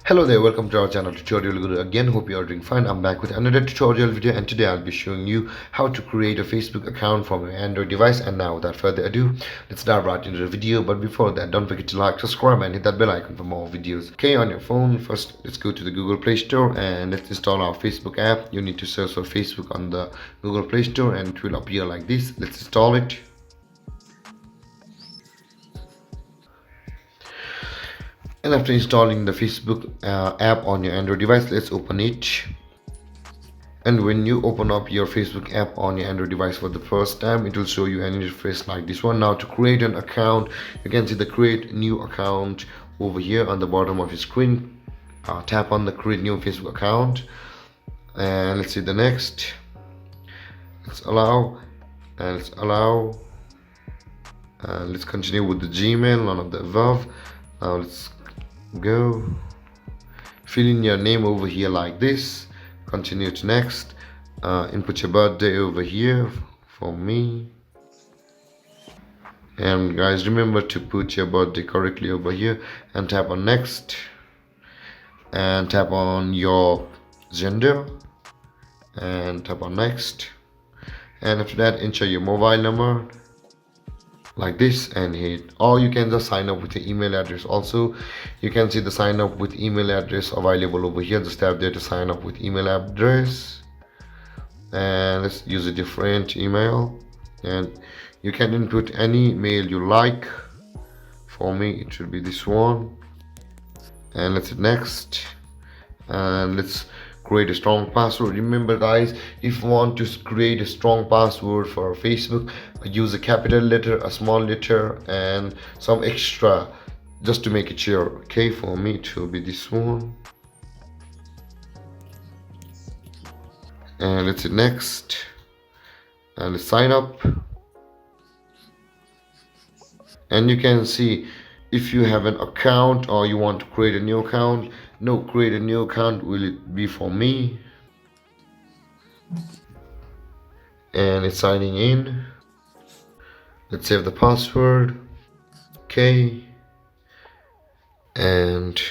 Hello there, welcome to our channel Tutorial Guru again. Hope you are doing fine. I'm back with another tutorial video, and today I'll be showing you how to create a Facebook account from your Android device. And now without further ado, let's dive right into the video. But before that, don't forget to like, subscribe and hit that bell icon for more videos. Okay, on your phone, first let's go to the Google Play Store and let's install our Facebook app. You need to search for Facebook on the Google Play Store and it will appear like this. Let's install it. And after installing the Facebook app on your Android device, let's open it. And when you open up your Facebook app on your Android device for the first time, it will show you an interface like this one. Now to create an account, you can see the create new account over here on the bottom of your screen. Tap on the create new Facebook account and let's see the next. Let's allow and let's allow and let's continue with the Gmail, none of the above. Now let's go fill in your name over here like this, continue to next, input your birthday over here for me, and guys remember to put your birthday correctly over here and tap on next and tap on your gender and tap on next, and after that enter your mobile number like this and hit, or you can just sign up with your email address. Also you can see the sign up with email address available over here. Just tap there to sign up with email address and let's use a different email, and you can input any mail you like. For me it should be this one, and let's hit next and let's create a strong password. Remember guys, if you want to create a strong password for Facebook, use a capital letter, a small letter and some extra just to make it sure. Okay, for me it will be this one, and let's hit next and let's sign up. And you can see if you have an account or you want to create a new account, no, create a new account will it be for me, and it's signing in. Let's save the password. Okay, and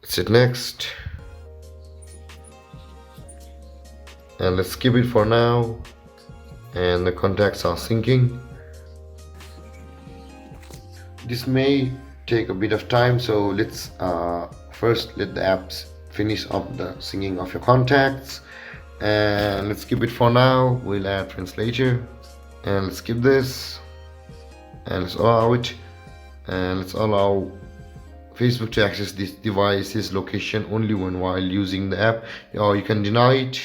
let's hit next and let's skip it for now, and the contacts are syncing. This may take a bit of time, so let's first let the apps finish up the singing of your contacts, and let's skip it for now. We'll add friends later, and let's skip this and let's allow it, and let's allow Facebook to access this device's location only when while using the app, or you can deny it.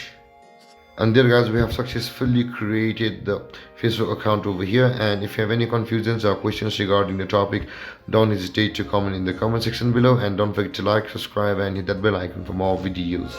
And there guys, we have successfully created the Facebook account over here, and if you have any confusions or questions regarding the topic, don't hesitate to comment in the comment section below, and don't forget to like, subscribe and hit that bell icon for more videos.